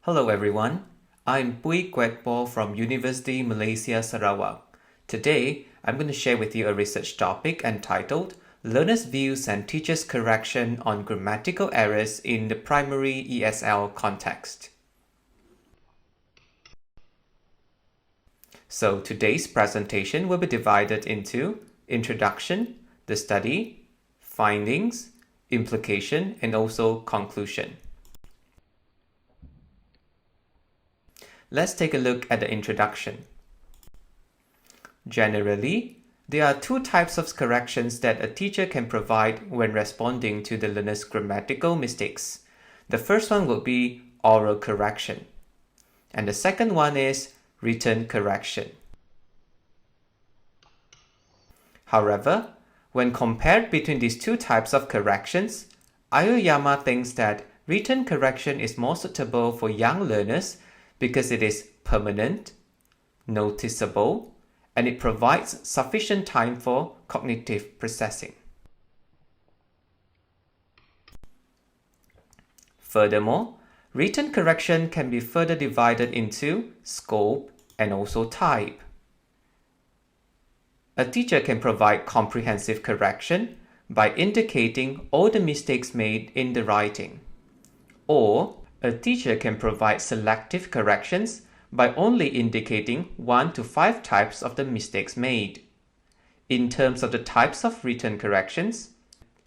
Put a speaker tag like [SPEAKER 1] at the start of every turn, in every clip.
[SPEAKER 1] Hello everyone, I'm Pui Kwekpo from University Malaysia Sarawak. Today, I'm going to share with you a research topic entitled Learners' Views and Teachers' Correction on Grammatical Errors in the Primary ESL Context. So today's presentation will be divided into Introduction, the study, Findings, Implication, and also Conclusion. Let's take a look at the introduction. Generally, there are two types of corrections that a teacher can provide when responding to the learner's grammatical mistakes. The first one would be oral correction, and the second one is written correction. However, when compared between these two types of corrections, Aoyama thinks that written correction is more suitable for young learners because it is permanent, noticeable, and it provides sufficient time for cognitive processing. Furthermore, written correction can be further divided into scope and also type. A teacher can provide comprehensive correction by indicating all the mistakes made in the writing, or a teacher can provide selective corrections by only indicating 1 to 5 types of the mistakes made. In terms of the types of written corrections,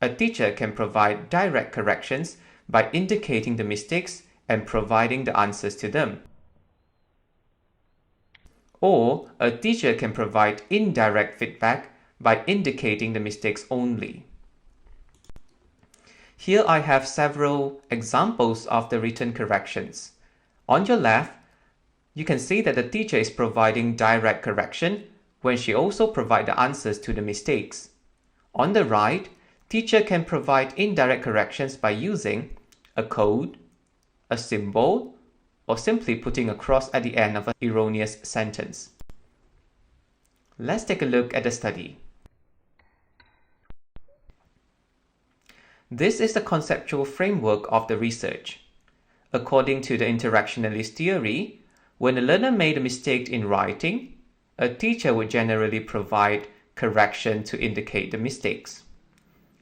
[SPEAKER 1] a teacher can provide direct corrections by indicating the mistakes and providing the answers to them. Or a teacher can provide indirect feedback by indicating the mistakes only. Here I have several examples of the written corrections. On your left, you can see that the teacher is providing direct correction when she also provides the answers to the mistakes. On the right, teacher can provide indirect corrections by using a code, a symbol, or simply putting a cross at the end of an erroneous sentence. Let's take a look at the study. This is the conceptual framework of the research. According to the interactionalist theory, when a learner made a mistake in writing, a teacher would generally provide correction to indicate the mistakes.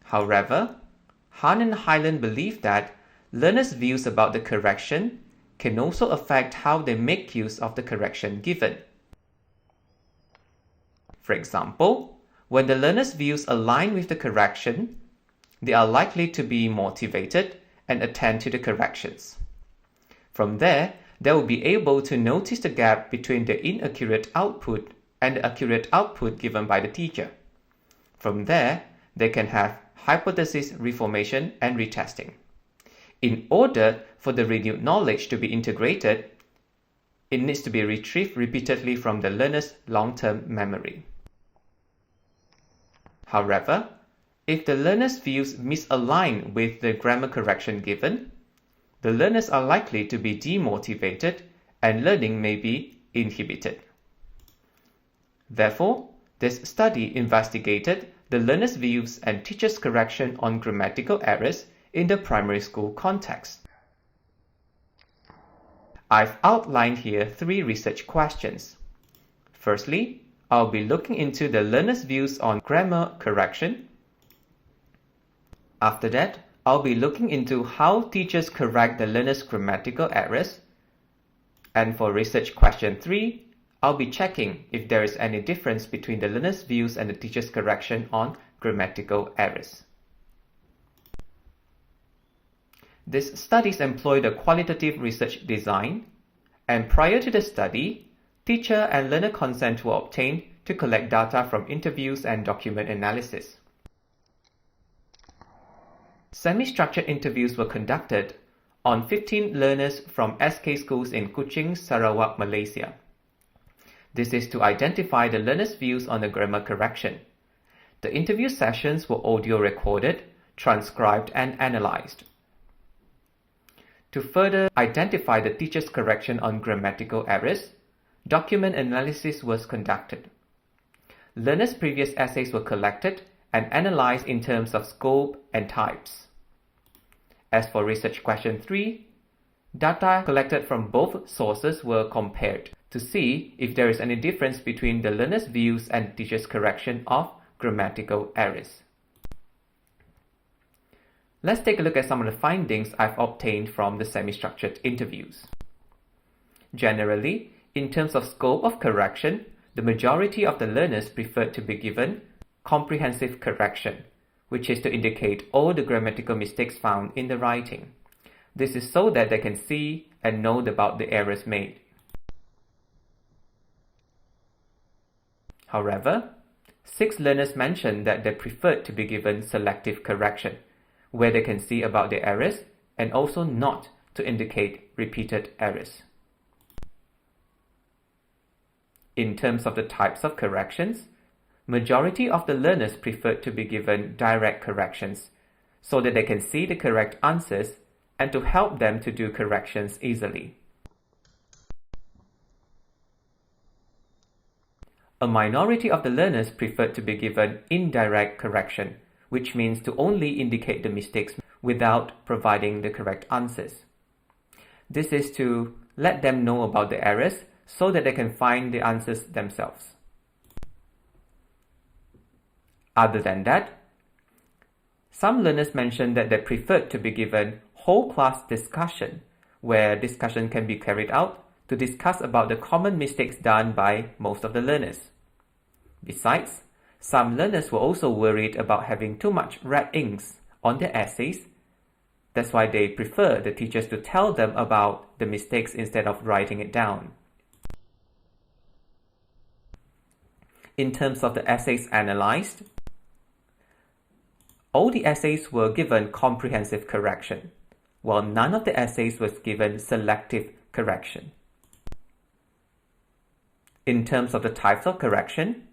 [SPEAKER 1] However, Han and Hyland believe that learners' views about the correction can also affect how they make use of the correction given. For example, when the learner's views align with the correction, they are likely to be motivated and attend to the corrections. From there, they will be able to notice the gap between the inaccurate output and the accurate output given by the teacher. From there, they can have hypothesis reformation and retesting. In order for the renewed knowledge to be integrated, it needs to be retrieved repeatedly from the learner's long-term memory. However, if the learner's views misalign with the grammar correction given, the learners are likely to be demotivated and learning may be inhibited. Therefore, this study investigated the learner's views and teachers' correction on grammatical errors in the primary school context. I've outlined here 3 research questions. Firstly, I'll be looking into the learner's views on grammar correction. After that, I'll be looking into how teachers correct the learner's grammatical errors. And for research question 3, I'll be checking if there is any difference between the learner's views and the teacher's correction on grammatical errors. These studies employed a qualitative research design, and prior to the study, teacher and learner consent were obtained to collect data from interviews and document analysis. Semi-structured interviews were conducted on 15 learners from SK schools in Kuching, Sarawak, Malaysia. This is to identify the learners' views on the grammar correction. The interview sessions were audio recorded, transcribed, and analyzed. To further identify the teacher's correction on grammatical errors, document analysis was conducted. Learners' previous essays were collected and analyzed in terms of scope and types. As for research question 3, Data collected from both sources were compared to see if there is any difference between the learner's views and teacher's correction of grammatical errors. Let's take a look at some of the findings I've obtained from the semi-structured interviews. Generally, in terms of scope of correction, the majority of the learners preferred to be given comprehensive correction, which is to indicate all the grammatical mistakes found in the writing. This is so that they can see and know about the errors made. However, 6 learners mentioned that they preferred to be given selective correction, where they can see about the errors and also not to indicate repeated errors. In terms of the types of corrections, majority of the learners preferred to be given direct corrections so that they can see the correct answers and to help them to do corrections easily. A minority of the learners preferred to be given indirect correction, which means to only indicate the mistakes without providing the correct answers. This is to let them know about the errors so that they can find the answers themselves. Other than that, some learners mentioned that they preferred to be given whole class discussion, where discussion can be carried out to discuss about the common mistakes done by most of the learners. Besides, some learners were also worried about having too much red inks on their essays. That's why they prefer the teachers to tell them about the mistakes instead of writing it down. In terms of the essays analyzed, all the essays were given comprehensive correction, while none of the essays was given selective correction. In terms of the types of correction,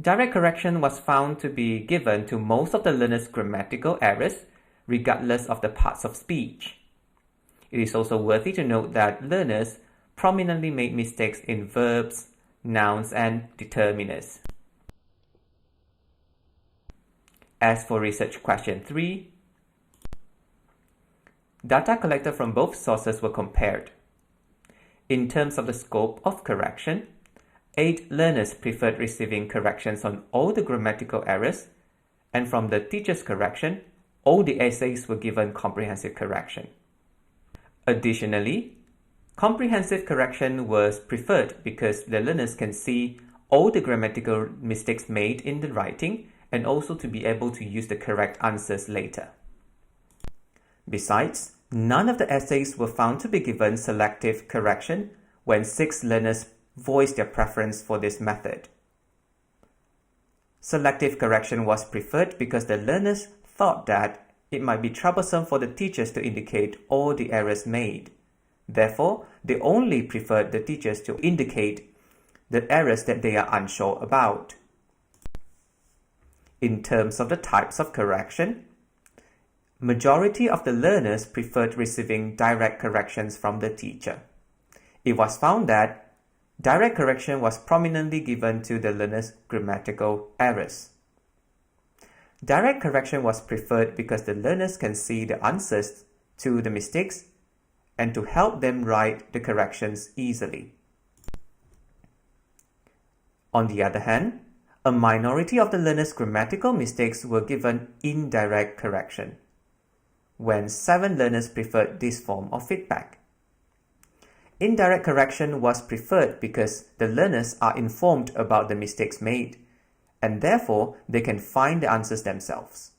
[SPEAKER 1] direct correction was found to be given to most of the learners' grammatical errors, regardless of the parts of speech. It is also worthy to note that learners prominently made mistakes in verbs, nouns, and determiners. As for research question 3, data collected from both sources were compared. In terms of the scope of correction, 8 learners preferred receiving corrections on all the grammatical errors, and from the teacher's correction, all the essays were given comprehensive correction. Additionally, comprehensive correction was preferred because the learners can see all the grammatical mistakes made in the writing and also to be able to use the correct answers later. Besides, none of the essays were found to be given selective correction when 6 learners voiced their preference for this method. Selective correction was preferred because the learners thought that it might be troublesome for the teachers to indicate all the errors made. Therefore, they only preferred the teachers to indicate the errors that they are unsure about. In terms of the types of correction, majority of the learners preferred receiving direct corrections from the teacher. It was found that direct correction was prominently given to the learners' grammatical errors. Direct correction was preferred because the learners can see the answers to the mistakes and to help them write the corrections easily. On the other hand, a minority of the learners' grammatical mistakes were given indirect correction, when 7 learners preferred this form of feedback. Indirect correction was preferred because the learners are informed about the mistakes made, and therefore they can find the answers themselves.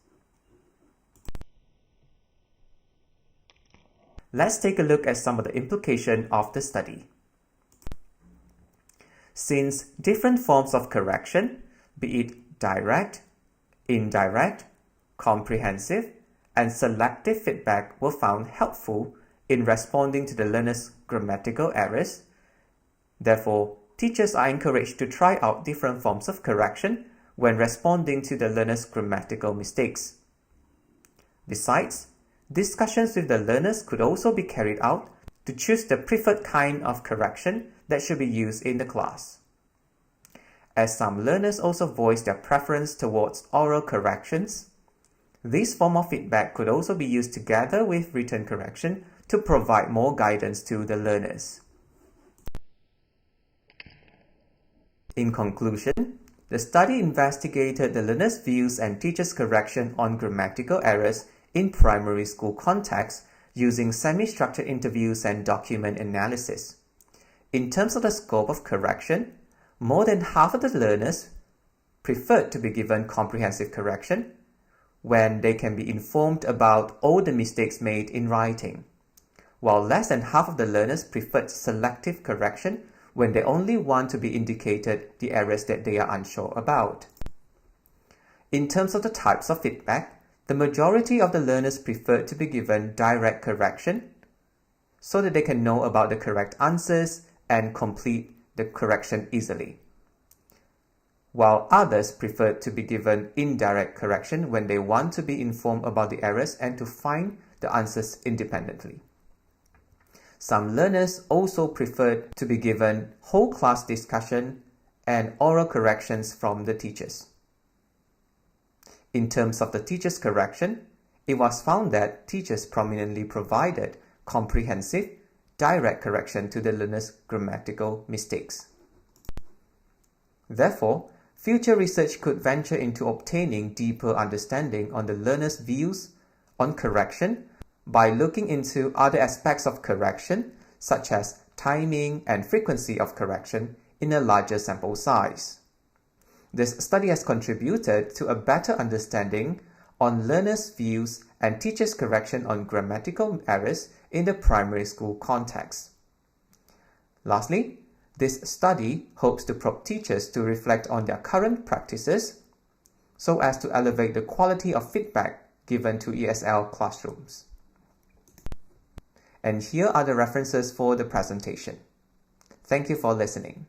[SPEAKER 1] Let's take a look at some of the implication of the study. Since different forms of correction, be it direct, indirect, comprehensive, and selective feedback were found helpful in responding to the learner's grammatical errors, therefore, teachers are encouraged to try out different forms of correction when responding to the learner's grammatical mistakes. Besides, discussions with the learners could also be carried out to choose the preferred kind of correction that should be used in the class. As some learners also voiced their preference towards oral corrections, this form of feedback could also be used together with written correction to provide more guidance to the learners. In conclusion, the study investigated the learners' views and teachers' correction on grammatical errors in primary school context using semi-structured interviews and document analysis. In terms of the scope of correction, more than half of the learners preferred to be given comprehensive correction when they can be informed about all the mistakes made in writing, while less than half of the learners preferred selective correction when they only want to be indicated the errors that they are unsure about. In terms of the types of feedback, the majority of the learners preferred to be given direct correction so that they can know about the correct answers and complete the correction easily, while others preferred to be given indirect correction when they want to be informed about the errors and to find the answers independently. Some learners also preferred to be given whole class discussion and oral corrections from the teachers. In terms of the teachers' correction, it was found that teachers prominently provided comprehensive, direct correction to the learners' grammatical mistakes. Therefore, future research could venture into obtaining deeper understanding on the learners' views on correction by looking into other aspects of correction, such as timing and frequency of correction in a larger sample size. This study has contributed to a better understanding on learners' views and teachers' correction on grammatical errors in the primary school context. Lastly, this study hopes to prompt teachers to reflect on their current practices so as to elevate the quality of feedback given to ESL classrooms. And here are the references for the presentation. Thank you for listening.